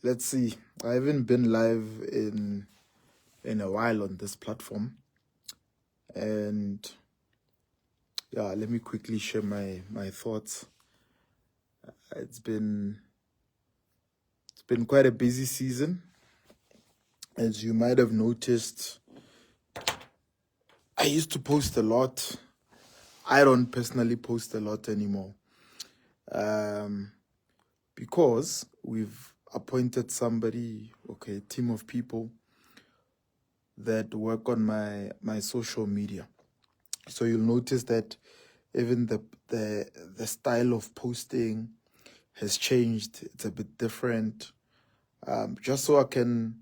let's see. I haven't been live in a while on this platform, and yeah, let me quickly share my thoughts. It's been quite a busy season, as you might have noticed. I used to post a lot. I don't personally post a lot anymore, because we've appointed somebody, a team of people that work on my social media. So you'll notice that even the style of posting has changed. It's a bit different, just so I can,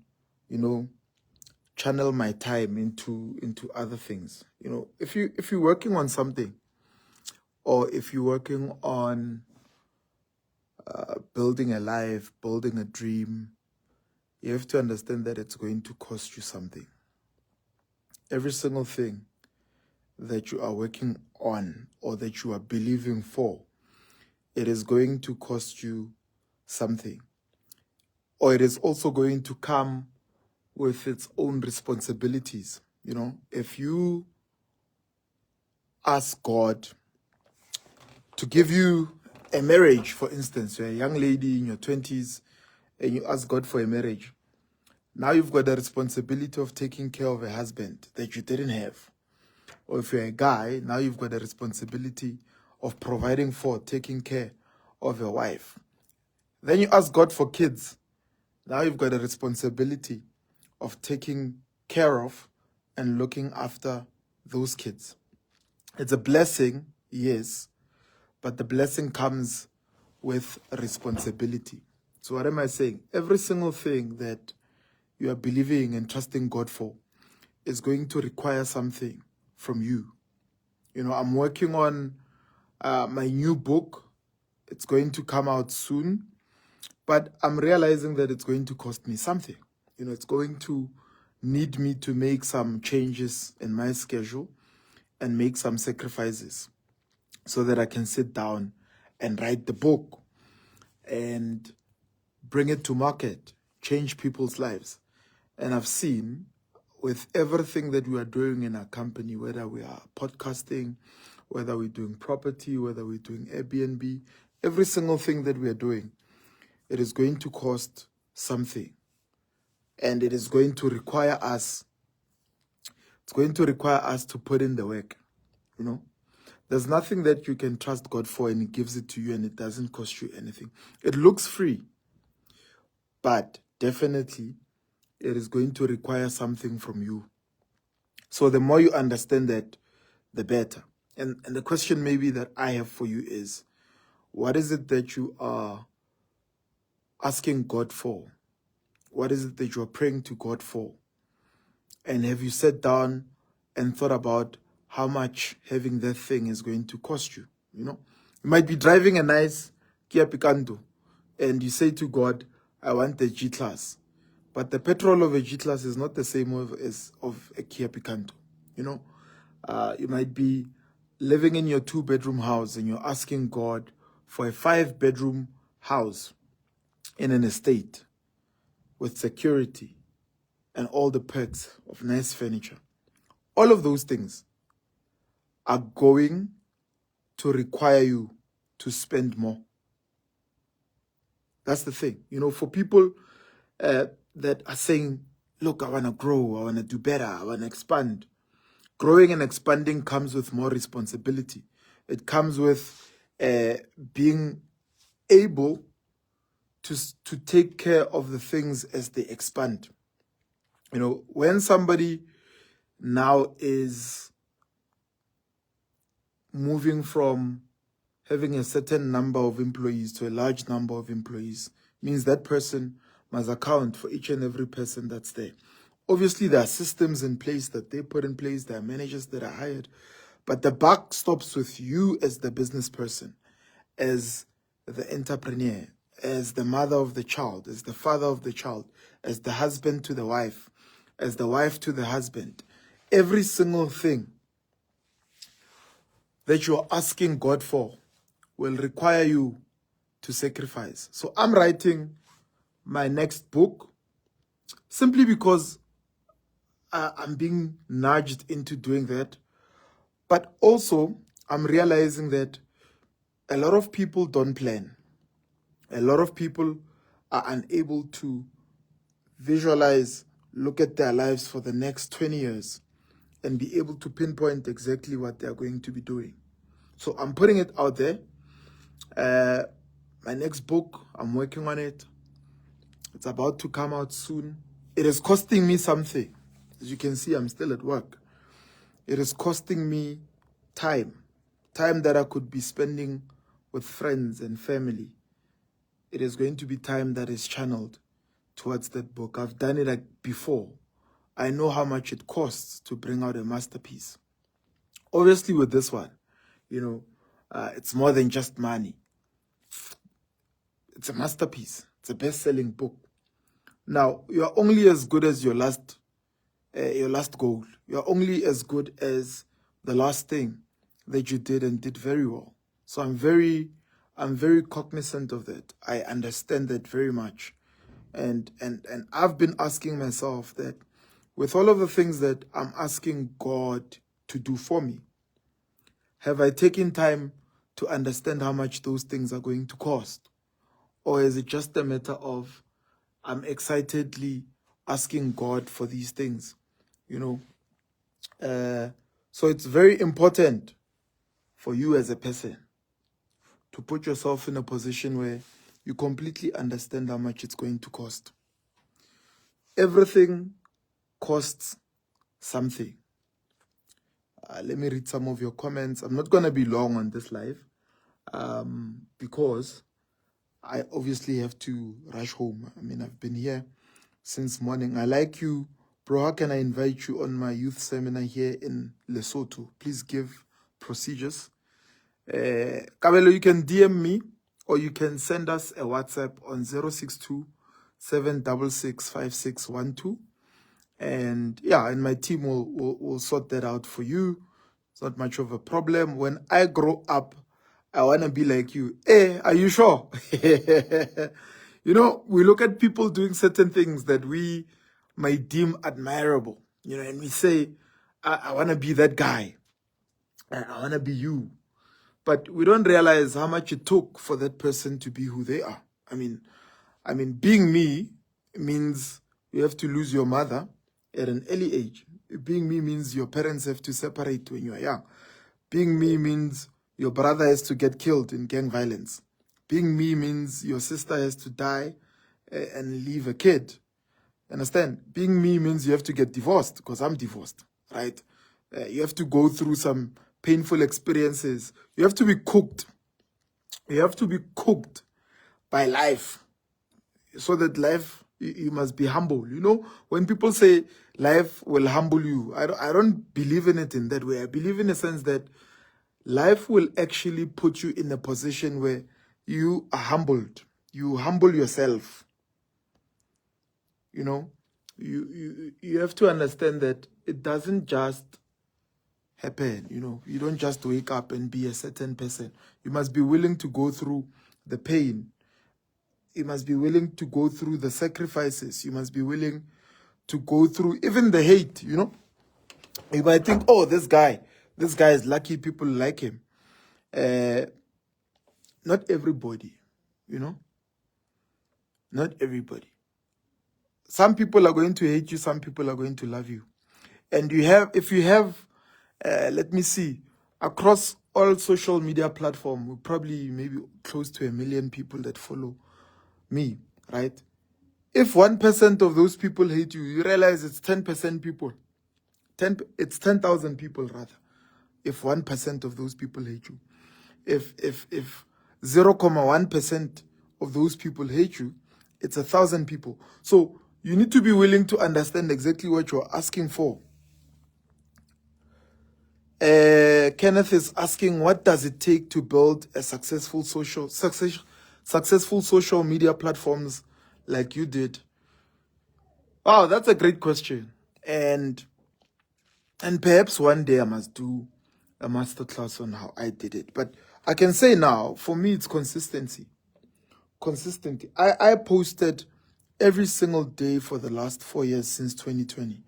channel my time into other things. If you're working on something, or if you're working on building a life, building a dream, you have to understand that it's going to cost you something. Every single thing that you are working on or that you are believing for, it is going to cost you something. Or it is also going to come with its own responsibilities. If you ask God to give you a marriage, for instance, you're a young lady in your 20s and you ask God for a marriage, now you've got the responsibility of taking care of a husband that you didn't have. Or if you're a guy, now you've got the responsibility of providing for, taking care of your wife. Then you ask God for kids. Now you've got a responsibility of taking care of and looking after those kids. It's a blessing, yes, but the blessing comes with responsibility. So what am I saying? Every single thing that you are believing and trusting God for is going to require something from you. I'm working on my new book. It's going to come out soon, but I'm realizing that it's going to cost me something. It's going to need me to make some changes in my schedule and make some sacrifices so that I can sit down and write the book and bring it to market, change people's lives. And I've seen with everything that we are doing in our company, whether we are podcasting, whether we're doing property, whether we're doing Airbnb, every single thing that we are doing, it is going to cost something. And it is going to require us, to put in the work. There's nothing that you can trust God for and He gives it to you and it doesn't cost you anything. It looks free, but definitely it is going to require something from you. So the more you understand that, the better. And the question maybe that I have for you is, what is it that you are asking God for? What is it that you are praying to God for? And have you sat down and thought about how much having that thing is going to cost you? You might be driving a nice Kia Picanto and you say to God, I want the G-Class. But the petrol of a G-Class is not the same as of a Kia Picanto. You might be living in your 2-bedroom house and you're asking God for a 5-bedroom house in an estate with security and all the perks of nice furniture. All of those things are going to require you to spend more. That's the thing. For people that are saying, look, I want to grow, I want to do better, I want to expand. Growing and expanding comes with more responsibility. It comes with being able to take care of the things as they expand. When somebody now is moving from having a certain number of employees to a large number of employees, means that person must account for each and every person that's there. Obviously, there are systems in place that they put in place. There are managers that are hired. But the buck stops with you as the business person, as the entrepreneur, as the mother of the child, as the father of the child, as the husband to the wife, as the wife to the husband. Every single thing that you're asking God for will require you to sacrifice. So I'm writing my next book, simply because I'm being nudged into doing that. But also, I'm realizing that a lot of people don't plan. A lot of people are unable to visualize, look at their lives for the next 20 years and be able to pinpoint exactly what they're going to be doing. So I'm putting it out there. My next book, I'm working on it. It's about to come out soon. It is costing me something. As you can see, I'm still at work. It is costing me time that I could be spending with friends and family. It is going to be time that is channeled towards that book. I've done it like before. I know how much it costs to bring out a masterpiece. Obviously with this one, it's more than just money. It's a masterpiece. It's a best-selling book. Now, you're only as good as your last goal. You're only as good as the last thing that you did and did very well. So I'm very cognizant of that. I understand that very much. And I've been asking myself that with all of the things that I'm asking God to do for me, have I taken time to understand how much those things are going to cost? Or is it just a matter of I'm excitedly asking God for these things? So it's very important for you as a person to put yourself in a position where you completely understand how much it's going to cost. Everything costs something. Let me read some of your comments. I'm not going to be long on this live because I obviously have to rush home. I mean, I've been here since morning. I like you. Bro, how can I invite you on my youth seminar here in Lesotho? Please give procedures. Kabelo, you can DM me or you can send us a WhatsApp on 062 766 5612. And yeah, and my team will sort that out for you. It's not much of a problem. When I grow up, I want to be like you. Hey, are you sure? We look at people doing certain things that we might deem admirable, and we say, I want to be that guy. I want to be you. But we don't realize how much it took for that person to be who they are. I mean, being me means you have to lose your mother at an early age. Being me means your parents have to separate when you are young. Being me means your brother has to get killed in gang violence. Being me means your sister has to die and leave a kid. Understand? Being me means you have to get divorced because I'm divorced, right? You have to go through some painful experiences. You have to be cooked. You have to be cooked by life so that life, you must be humble. When people say life will humble you, I don't believe in it in that way. I believe in a sense that life will actually put you in a position where you are humbled. You humble yourself. You have to understand that it doesn't just happen. You don't just wake up and be a certain person. You must be willing to go through the pain. You must be willing to go through the sacrifices. You must be willing to go through even the hate. You might think, oh, this guy is lucky, people like him. Not everybody, not everybody. Some people are going to hate you, some people are going to love you. And if you have, let me see, across all social media platforms, we're probably maybe close to 1 million people that follow me, right? If 1% of those people hate you, you realize it's 10% people. It's 10,000 people rather. If 1% of those people hate you. If 0.1% of those people hate you, it's 1,000 people. So you need to be willing to understand exactly what you're asking for. Kenneth is asking, what does it take to build a successful social media platforms like you did? Wow, that's a great question. And perhaps one day I must do a masterclass on how I did it. But I can say now, for me, it's consistency. I posted every single day for the last 4 years since 2020.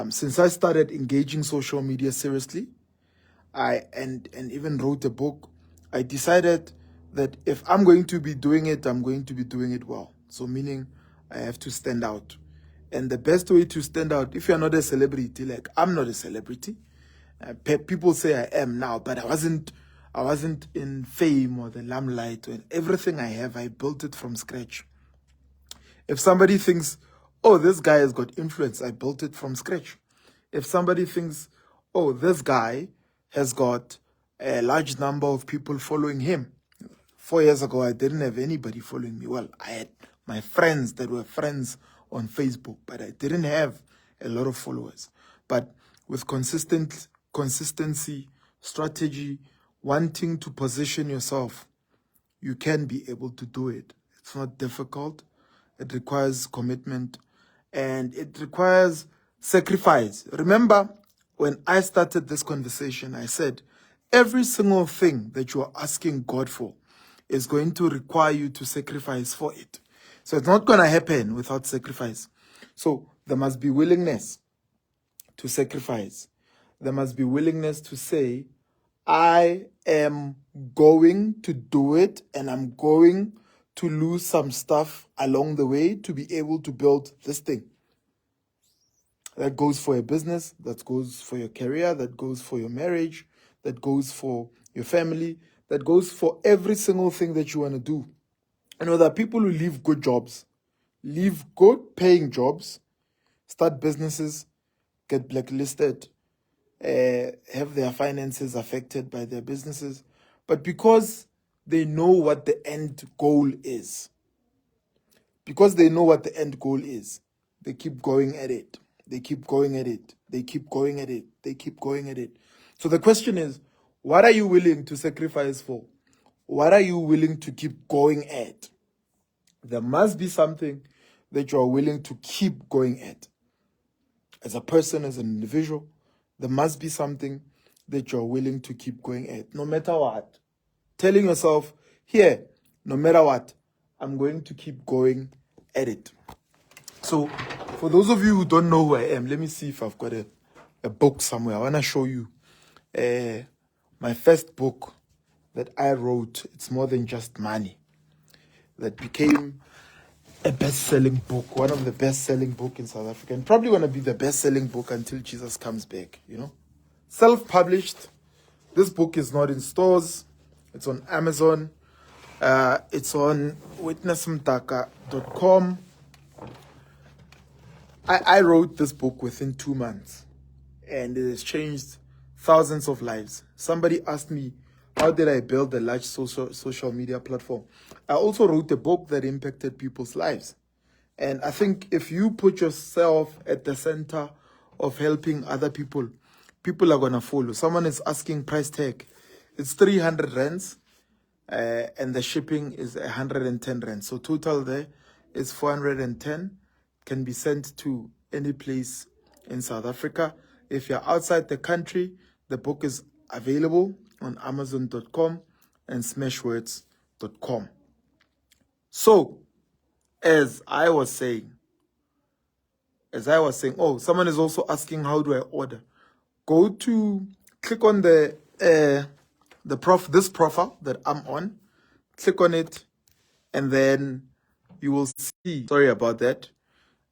Since I started engaging social media seriously, and even wrote a book, I decided that if I'm going to be doing it, I'm going to be doing it well. So meaning I have to stand out. And the best way to stand out, if you're not a celebrity, like I'm not a celebrity, people say I am now, but I wasn't in fame or the limelight. And everything I have, I built it from scratch. If somebody thinks, oh, this guy has got influence, I built it from scratch. If somebody thinks, oh, this guy has got a large number of people following him. 4 years ago, I didn't have anybody following me. Well, I had my friends that were friends on Facebook, but I didn't have a lot of followers. But with consistency, strategy, wanting to position yourself, you can be able to do it. It's not difficult. It requires commitment and it requires sacrifice. Remember, when I started this conversation, I said, every single thing that you are asking God for is going to require you to sacrifice for it. So it's not going to happen without sacrifice. So there must be willingness to sacrifice. There must be willingness to say, I am going to do it and I'm going to lose some stuff along the way to be able to build this thing. That goes for your business, that goes for your career, that goes for your marriage, that goes for your family, that goes for every single thing that you want to do. You know, there are people who leave good jobs, leave good paying jobs, start businesses, get blacklisted, have their finances affected by their businesses, but because they know what the end goal is, they keep going at it. They keep going at it. They keep going at it. They keep going at it. So the question is, what are you willing to sacrifice for? What are you willing to keep going at? There must be something that you are willing to keep going at. As a person, as an individual, there must be something that you're willing to keep going at, no matter what. Telling yourself, here, no matter what, I'm going to keep going at it. So, for those of you who don't know who I am, let me see if I've got a book somewhere. I want to show you my first book that I wrote. It's More Than Just Money. That became a best-selling book, one of the best-selling books in South Africa, and probably going to be the best-selling book until Jesus comes back, you know. Self-published. This book is not in stores. It's on Amazon. It's on witnessmdaka.com. I wrote this book within 2 months, and it has changed thousands of lives. Somebody asked me, how did I build a large social media platform? I also wrote a book that impacted people's lives. And I think if you put yourself at the center of helping other people, people are going to follow. Someone is asking price tag. It's 300 rands, and the shipping is 110 rands. So total there is 410. Can be sent to any place in South Africa. If you're outside the country, the book is available on Amazon.com and Smashwords.com. So, as I was saying, oh, someone is also asking, how do I order? Click on this profile that I'm on, click on it, and then you will see, sorry about that,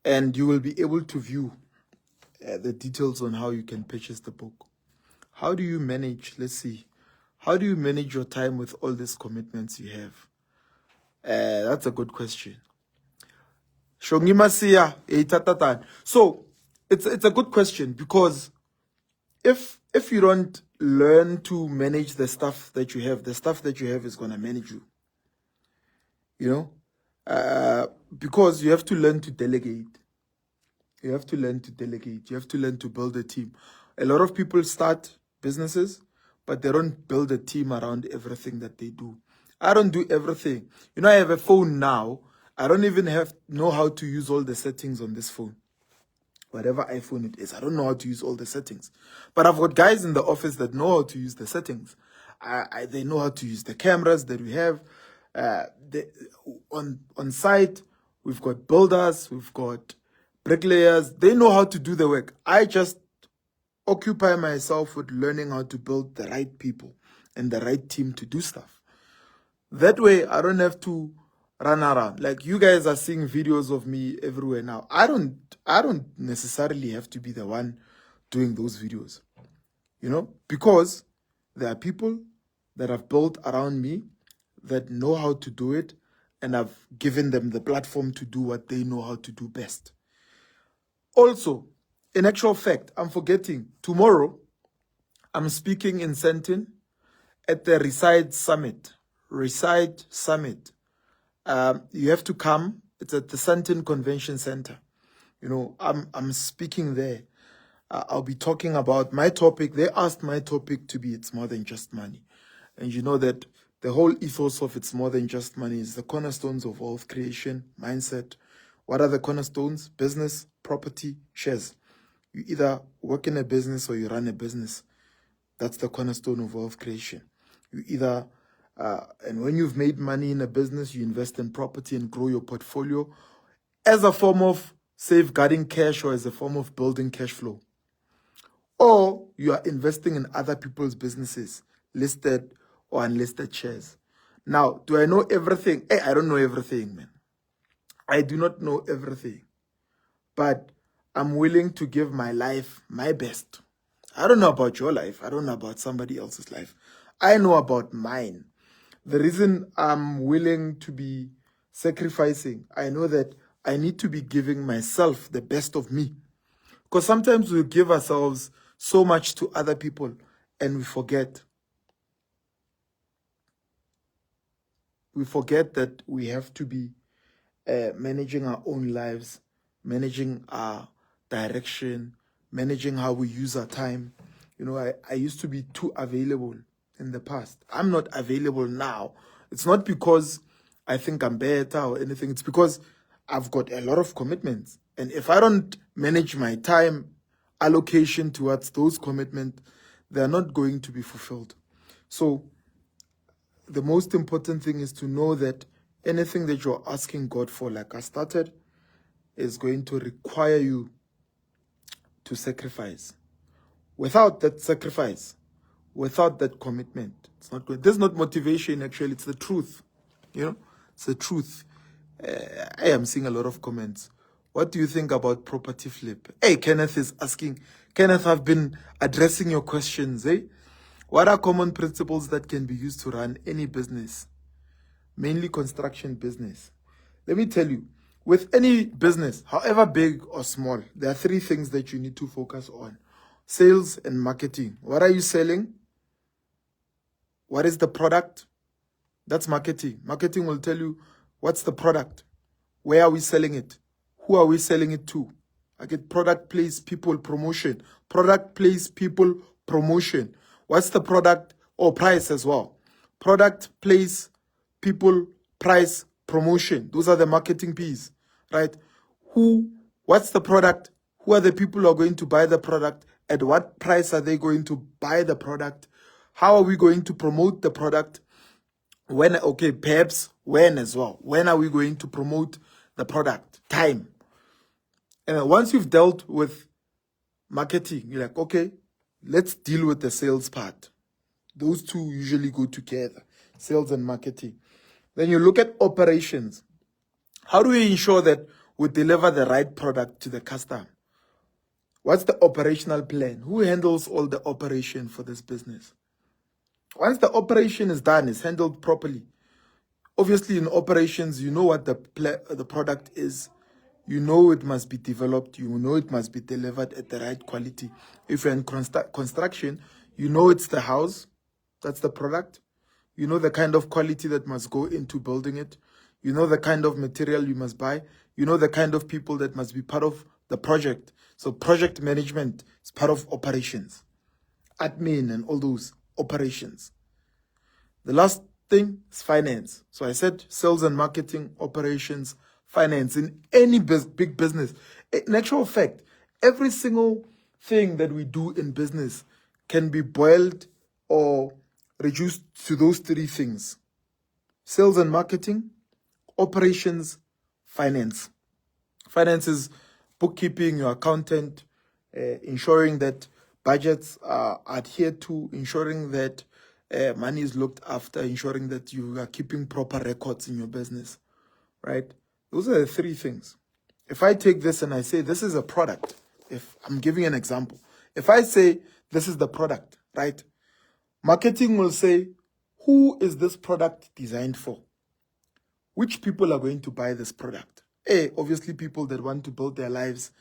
and you will be able to view the details on how you can purchase the book. How do you manage, let's see, how do you manage your time with all these commitments you have? That's a good question. So it's a good question, because if you don't learn to manage the stuff that you have is going to manage you. You know, because you have to learn to delegate. You have to learn to delegate. You have to learn to build a team. A lot of people start businesses, but they don't build a team around everything that they do. I don't do everything. You know, I have a phone now. I don't even know how to use all the settings on this phone. Whatever iPhone it is, I don't know how to use all the settings. But I've got guys in the office that know how to use the settings. They know how to use the cameras that we have. On site, we've got builders, we've got bricklayers. They know how to do the work. I just occupy myself with learning how to build the right people and the right team to do stuff. That way, I don't have to run around. Like, you guys are seeing videos of me everywhere now. I don't necessarily have to be the one doing those videos, because there are people that I've built around me that know how to do it, and I've given them the platform to do what they know how to do best. Also, in actual fact, I'm forgetting, tomorrow, I'm speaking in Sandton at the Reside Summit. You have to come. It's at the Sandton Convention Center. I'm speaking there. I'll be talking about my topic. They asked my topic to be It's More Than Just Money. And you know that the whole ethos of It's More Than Just Money is the cornerstones of wealth creation, mindset. What are the cornerstones? Business, property, shares. You either work in a business or you run a business. That's the cornerstone of wealth creation. You either, and when you've made money in a business, you invest in property and grow your portfolio as a form of safeguarding cash or as a form of building cash flow. Or you are investing in other people's businesses, listed or unlisted shares. Now, do I know everything? Hey, I don't know everything, man. I do not know everything. But I'm willing to give my life my best. I don't know about your life. I don't know about somebody else's life. I know about mine. The reason I'm willing to be sacrificing, I know that I need to be giving myself the best of me. Because sometimes we give ourselves so much to other people and we forget. We forget that we have to be managing our own lives, managing our direction, managing how we use our time. I used to be too available in the past. I'm not available now. It's not because I think I'm better or anything. It's because I've got a lot of commitments. And if I don't manage my time allocation towards those commitments, they're not going to be fulfilled. So the most important thing is to know that anything that you're asking God for, like I started, is going to require you to sacrifice. Without that sacrifice, without that commitment, it's not good. This is not motivation, actually. It's the truth. It's the truth. I am seeing a lot of comments. What do you think about property flip? Hey, Kenneth is asking. Kenneth, I've been addressing your questions. What are common principles that can be used to run any business? Mainly construction business. Let me tell you, with any business, however big or small, there are three things that you need to focus on. Sales and marketing. What are you selling? What is the product? That's marketing. Marketing will tell you what's the product. Where are we selling it? Who are we selling it to? I get product, place, people, promotion. Product, place, people, promotion. What's the product or price as well? Product, place, people, price, promotion. Those are the marketing P's, right? What's the product? Who are the people who are going to buy the product? At what price are they going to buy the product? How are we going to promote the product? Perhaps when as well. When are we going to promote the product? Time. And then once you've dealt with marketing, you're like, okay, let's deal with the sales part. Those two usually go together, sales and marketing. Then you look at operations. How do we ensure that we deliver the right product to the customer? What's the operational plan? Who handles all the operation for this business? Once the operation is done, it's handled properly. Obviously, in operations, you know what the product is. You know it must be developed. You know it must be delivered at the right quality. If you're in construction, you know it's the house. That's the product. You know the kind of quality that must go into building it. You know the kind of material you must buy. You know the kind of people that must be part of the project. So project management is part of operations. Admin and all those operations. The last thing is finance. So I said sales and marketing, operations, finance. In any big business, in actual fact, every single thing that we do in business can be boiled or reduced to those three things: sales and marketing, operations, finance. Finance is bookkeeping, your accountant, ensuring that budgets are adhered to, ensuring that money is looked after, ensuring that you are keeping proper records in your business, right? Those are the three things. If I take this and I say this is a product, if I'm giving an example, if I say this is the product, right? Marketing will say, who is this product designed for? Which people are going to buy this product? Obviously people that want to build their lives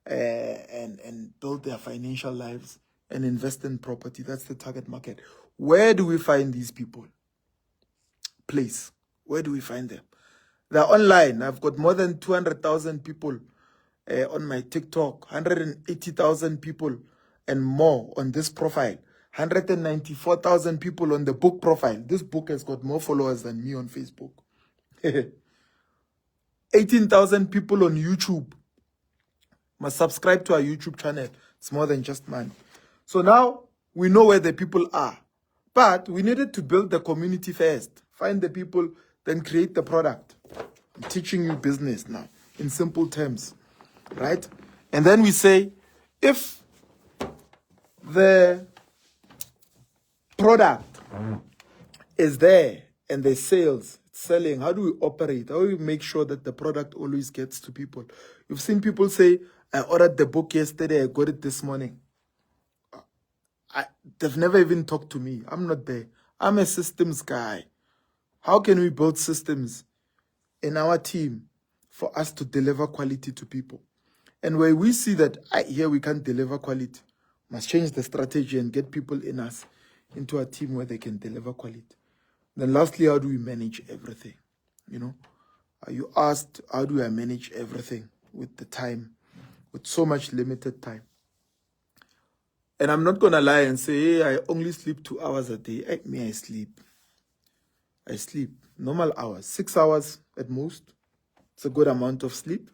and build their financial lives and invest in property. That's the target market. Where do we find these people? Place. Where do we find them? They're online. I've got more than 200,000 people on my TikTok, 180,000 people and more on this profile, 194,000 people on the book profile. This book has got more followers than me on Facebook. 18,000 people on YouTube. Must subscribe to our YouTube channel. It's more than just money. So now we know where the people are. But we needed to build the community first. Find the people, then create the product. I'm teaching you business now in simple terms, right? And then we say, if the product is there and the sales, selling, how do we operate? How do we make sure that the product always gets to people? You've seen people say, I ordered the book yesterday, I got it this morning. They've never even talked to me. I'm not there. I'm a systems guy. How can we build systems in our team for us to deliver quality to people? And where we see that here we can't deliver quality, must change the strategy and get people in us into a team where they can deliver quality. Then lastly, how do we manage everything? You know, you asked, how do I manage everything with the time, with so much limited time? And I'm not going to lie and say, hey, I only sleep 2 hours a day. I sleep. I sleep normal hours, 6 hours at most. It's a good amount of sleep.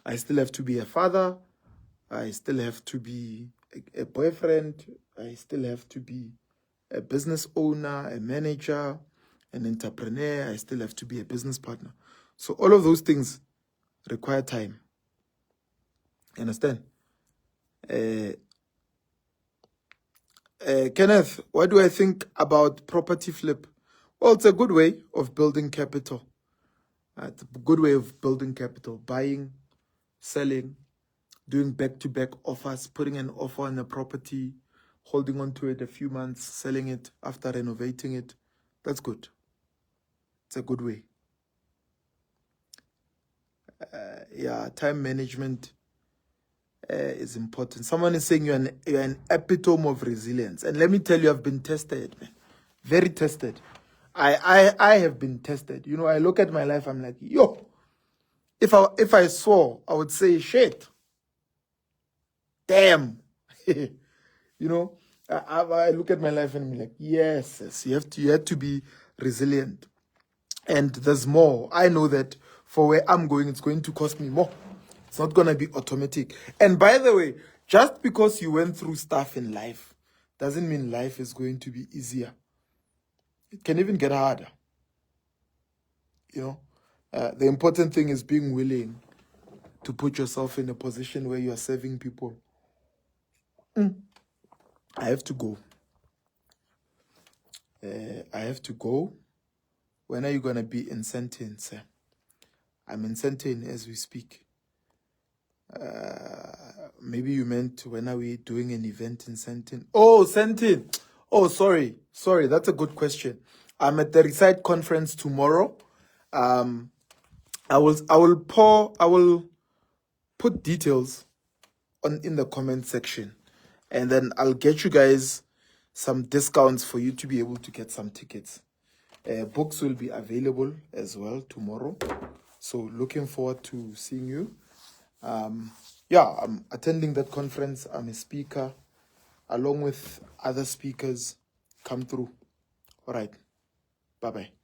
I still have to be a father. I still have to be a boyfriend. I still have to be a business owner, a manager, an entrepreneur. I still have to be a business partner. So all of those things require time. You understand? Kenneth, what do I think about property flip? Well, it's a good way of building capital. It's a good way of building capital. Buying, selling, doing back-to-back offers, putting an offer on a property, holding on to it a few months, selling it after renovating it. That's good. It's a good way. Yeah, time management is important. Someone is saying you're an epitome of resilience. And let me tell you, I've been tested, man. Very tested. I have been tested. You know, I look at my life, I'm like, yo, if I saw, I would say, shit. Damn. You know, I look at my life and I'm like, yes, you have to be resilient. And there's more. I know that for where I'm going, it's going to cost me more. It's not going to be automatic. And by the way, just because you went through stuff in life doesn't mean life is going to be easier. It can even get harder. You know, the important thing is being willing to put yourself in a position where you are serving people. I have to go. I have to go. When are you going to be in Sentin, sir? I'm in Sentin as we speak. Maybe you meant when are we doing an event in Sentin? Oh, Sentin. Oh, sorry. That's a good question. I'm at the Recite conference tomorrow. I will put details in the comment section, and then I'll get you guys some discounts for you to be able to get some tickets. Books will be available as well tomorrow. So looking forward to seeing you. Yeah, I'm attending that conference. I'm a speaker along with other speakers. Come through. All right. Bye-bye.